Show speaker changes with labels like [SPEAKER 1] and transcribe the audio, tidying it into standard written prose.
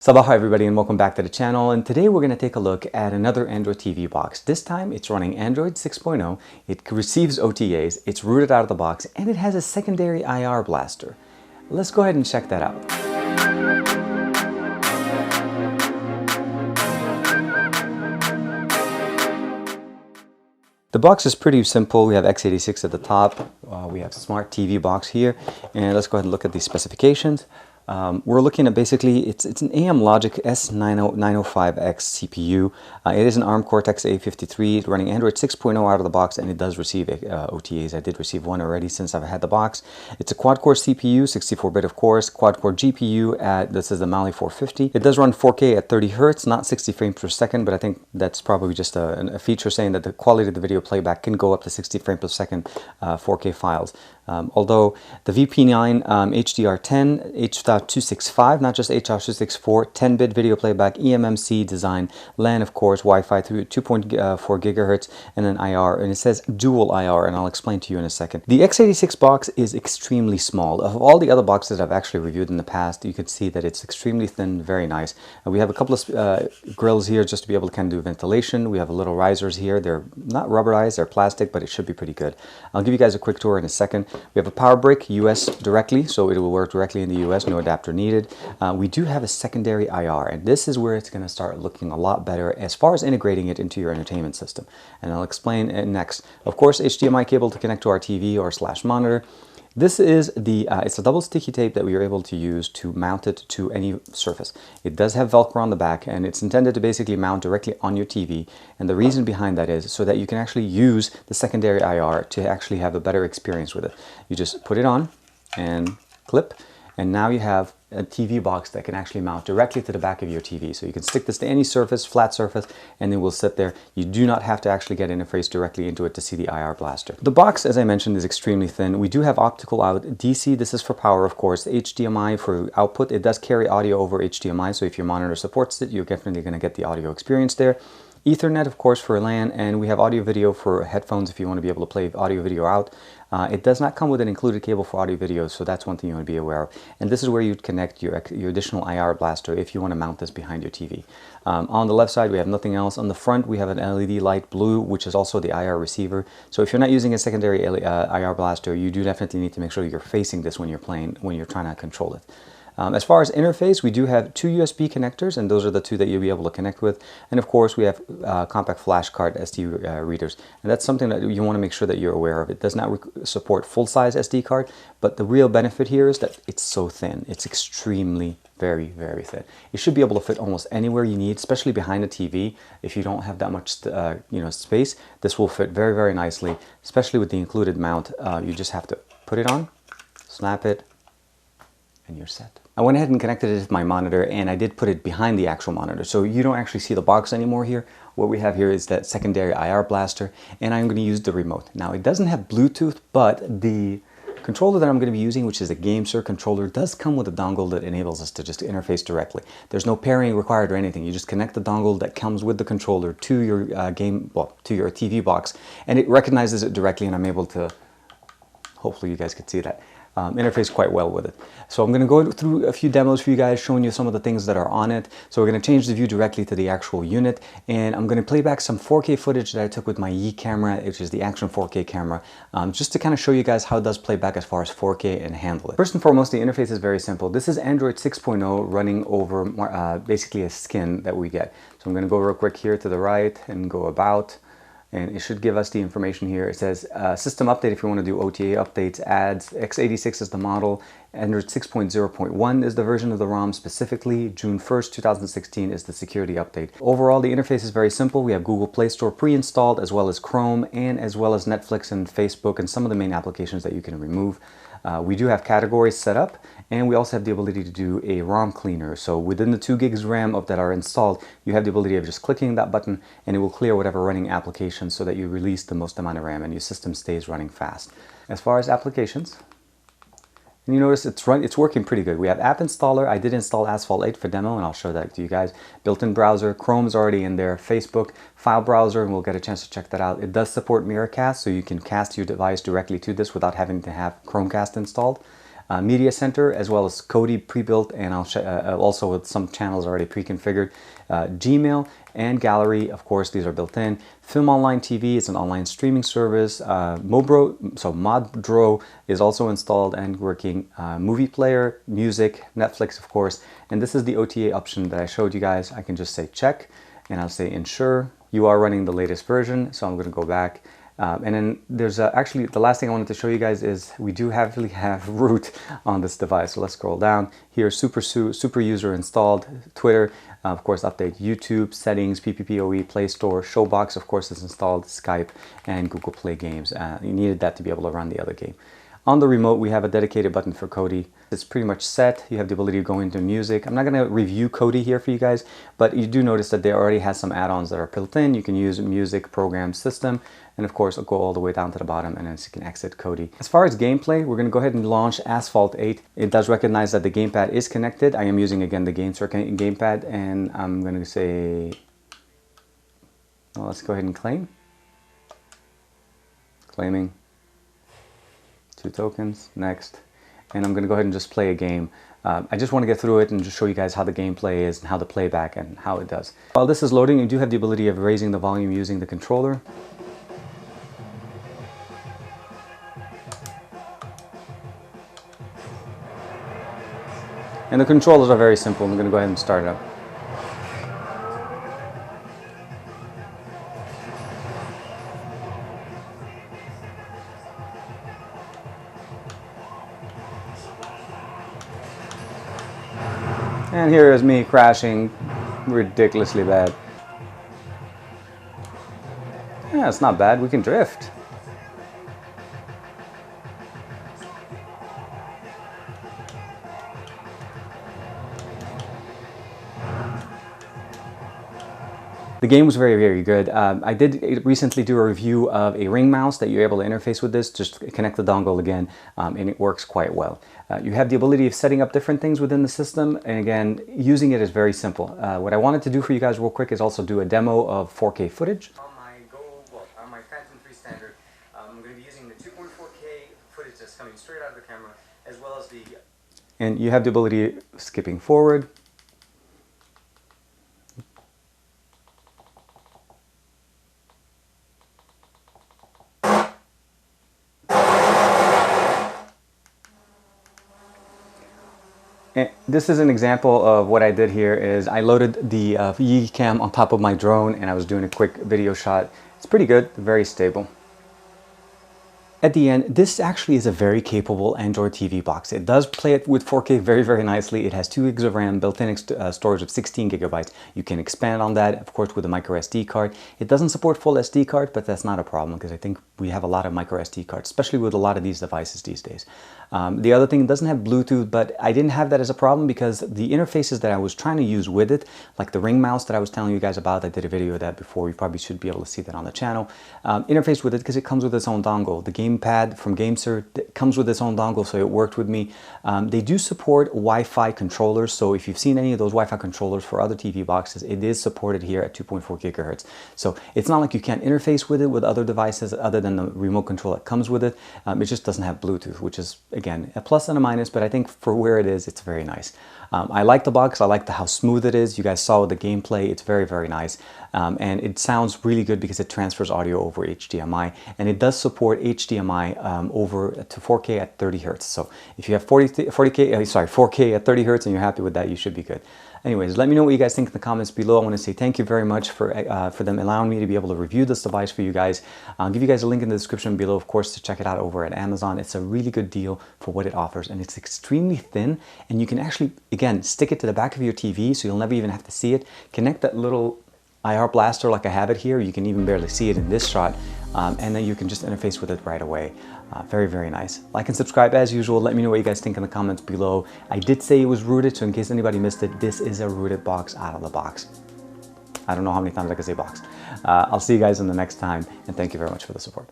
[SPEAKER 1] Sabah everybody, and welcome back to the channel. And today we're going to take a look at another Android TV box. This time it's running Android 6.0, it receives OTAs, it's rooted out of the box, and it has a secondary IR blaster. Let's go ahead and check that out. The box is pretty simple. We have x86 at the top, we have Smart TV box here, and let's go ahead and look at the specifications. We're looking at basically, it's an AM Logic S905X CPU. It is an ARM Cortex A53 running Android 6.0 out of the box, and it does receive OTAs. I did receive one already since I've had the box. It's a quad-core CPU, 64-bit of course, quad-core GPU this is the Mali 450. It does run 4K at 30 Hz, not 60 frames per second, but I think that's probably just a feature saying that the quality of the video playback can go up to 60 frames per second 4K files. Although the VP9 HDR10, H.265, not just H.264, 10-bit video playback, eMMC design, LAN of course, Wi-Fi through 2.4 gigahertz, and then IR, and it says dual IR, and I'll explain to you in a second. The x86 box is extremely small. Of all the other boxes I've actually reviewed in the past, you can see that it's extremely thin, very nice. We have a couple of grills here just to be able to kind of do ventilation. We have a little risers here. They're not rubberized, they're plastic, but it should be pretty good. I'll give you guys a quick tour in a second. We have a power brick, US directly, so it will work directly in the US, no adapter needed. We do have a secondary IR, and this is where it's going to start looking a lot better as far as integrating it into your entertainment system. And I'll explain it next. Of course, HDMI cable to connect to our TV or / monitor. This is it's a double sticky tape that we are able to use to mount it to any surface. It does have Velcro on the back, and it's intended to basically mount directly on your TV. And the reason behind that is so that you can actually use the secondary IR to actually have a better experience with it. You just put it on and clip, and now you have a TV box that can actually mount directly to the back of your TV. So you can stick this to any surface, flat surface, and it will sit there. You do not have to actually get interfaced directly into it to see the IR blaster. The box, as I mentioned, is extremely thin. We do have optical out, DC, this is for power of course, HDMI for output. It does carry audio over HDMI, so if your monitor supports it, you're definitely going to get the audio experience there. Ethernet, of course, for LAN, and we have audio video for headphones if you want to be able to play audio video out. It does not come with an included cable for audio video, so that's one thing you want to be aware of. And this is where you'd connect your additional IR blaster if you want to mount this behind your TV. On the left side, we have nothing else. On the front, we have an LED light blue, which is also the IR receiver. So if you're not using a secondary IR blaster, you do definitely need to make sure you're facing this when you're trying to control it. As far as interface, we do have two USB connectors, and those are the two that you'll be able to connect with. And of course, we have compact flash card SD readers. And that's something that you want to make sure that you're aware of. It does not support full-size SD card, but the real benefit here is that it's so thin. It's extremely, very, very thin. It should be able to fit almost anywhere you need, especially behind a TV. If you don't have that much space, this will fit very, very nicely, especially with the included mount. You just have to put it on, snap it, and you're set. I went ahead and connected it to my monitor, and I did put it behind the actual monitor, so you don't actually see the box anymore here. What we have here is that secondary IR blaster, and I'm going to use the remote. Now, it doesn't have Bluetooth, but the controller that I'm going to be using, which is a GameSir controller, does come with a dongle that enables us to just interface directly. There's no pairing required or anything. You just connect the dongle that comes with the controller to your to your TV box, and it recognizes it directly, and I'm able to, hopefully you guys can see that, interface quite well with it. So I'm going to go through a few demos for you guys, showing you some of the things that are on it. So we're going to change the view directly to the actual unit, and I'm going to play back some 4K footage that I took with my Yi camera, which is the Action 4K camera, just to kind of show you guys how it does play back as far as 4K and handle it. First and foremost, the interface is very simple. This is Android 6.0 running over basically a skin that we get. So I'm going to go real quick here to the right and go about. And it should give us the information here. It says system update if you want to do OTA updates, ads. x86 is the model. Android 6.0.1 is the version of the ROM specifically. June 1st, 2016 is the security update. Overall, the interface is very simple. We have Google Play Store pre-installed, as well as Chrome, and as well as Netflix and Facebook, and some of the main applications that you can remove. We do have categories set up, and we also have the ability to do a ROM cleaner. So within the 2 gigs RAM that are installed, you have the ability of just clicking that button, and it will clear whatever running applications so that you release the most amount of RAM and your system stays running fast. As far as applications, and you notice it's working pretty good. We have App Installer. I did install Asphalt 8 for demo, and I'll show that to you guys. Built-in browser, Chrome's already in there, Facebook, file browser, and we'll get a chance to check that out. It does support Mirrorcast, so you can cast your device directly to this without having to have Chromecast installed. media center, as well as Kodi pre-built, and also with some channels already pre-configured. Gmail and gallery, of course, these are built in. Film Online TV is an online streaming service. Modro is also installed and working. Movie player, music, Netflix, of course. And this is the OTA option that I showed you guys. I can just say check, and I'll say ensure you are running the latest version. So I'm going to go back. And then there's actually the last thing I wanted to show you guys is we do have root on this device. So let's scroll down here. Super user installed. Twitter, of course, update. YouTube, settings, PPPoE, Play Store, Showbox, of course, is installed. Skype and Google Play Games. You needed that to be able to run the other game. On the remote, we have a dedicated button for Kodi. It's pretty much set. You have the ability to go into music. I'm not going to review Kodi here for you guys, but you do notice that they already has some add-ons that are built in. You can use music program system, and of course, I'll go all the way down to the bottom, and then you can exit Kodi. As far as gameplay, we're going to go ahead and launch Asphalt 8. It does recognize that the gamepad is connected. I am using, again, the gamepad, and I'm going to say, well, let's go ahead and claim. Claiming. 2 tokens, next, and I'm going to go ahead and just play a game. I just want to get through it and just show you guys how the gameplay is and how the playback and how it does. While this is loading, you do have the ability of raising the volume using the controller. And the controllers are very simple. I'm going to go ahead and start it up. And here is me crashing ridiculously bad. Yeah, it's not bad. We can drift. The game was very, very good. I did recently do a review of a ring mouse that you're able to interface with this. Just connect the dongle again, and it works quite well. You have the ability of setting up different things within the system, and again, using it is very simple. What I wanted to do for you guys real quick is also do a demo of 4K footage. On my Phantom 3 standard, I'm going to be using the 2.4K footage that's coming straight out of the camera, as well as the... And you have the ability of skipping forward. And this is an example of what I did here is I loaded the Cam on top of my drone, and I was doing a quick video shot. It's pretty good, very stable. At the end, this actually is a very capable Android TV box. It does play it with 4K very, very nicely. It has 2 gigs of RAM, built-in storage of 16 gigabytes. You can expand on that, of course, with a micro SD card. It doesn't support full SD card, but that's not a problem because I think we have a lot of micro SD cards, especially with a lot of these devices these days. The other thing, it doesn't have Bluetooth, but I didn't have that as a problem because the interfaces that I was trying to use with it, like the ring mouse that I was telling you guys about, I did a video of that before. You probably should be able to see that on the channel. Interface with it because it comes with its own dongle. The gamepad from GameSir comes with its own dongle, so it worked with me. They do support Wi-Fi controllers, so if you've seen any of those Wi-Fi controllers for other TV boxes, it is supported here at 2.4 gigahertz. So it's not like you can't interface with it with other devices other than the remote control that comes with it. It just doesn't have Bluetooth, which is, again, a plus and a minus, but I think for where it is, it's very nice. I like the box. I like how smooth it is. You guys saw with the gameplay. It's very, very nice. And it sounds really good because it transfers audio over HDMI, and it does support HDMI over to 4K at 30 hertz. So if you have 4K at 30 hertz and you're happy with that, you should be good. Anyways, let me know what you guys think in the comments below. I want to say thank you very much for them allowing me to be able to review this device for you guys. I'll give you guys a link in the description below, of course, to check it out over at Amazon. It's a really good deal for what it offers, and it's extremely thin, and you can actually, again, stick it to the back of your TV so you'll never even have to see it. Connect that little IR blaster like I have it here. You can even barely see it in this shot, and then you can just interface with it right away. Very, very nice. Like and subscribe as usual. Let me know what you guys think in the comments below. I did say it was rooted, so in case anybody missed it, this is a rooted box out of the box. I don't know how many times I can say box. I'll see you guys in the next time, and thank you very much for the support.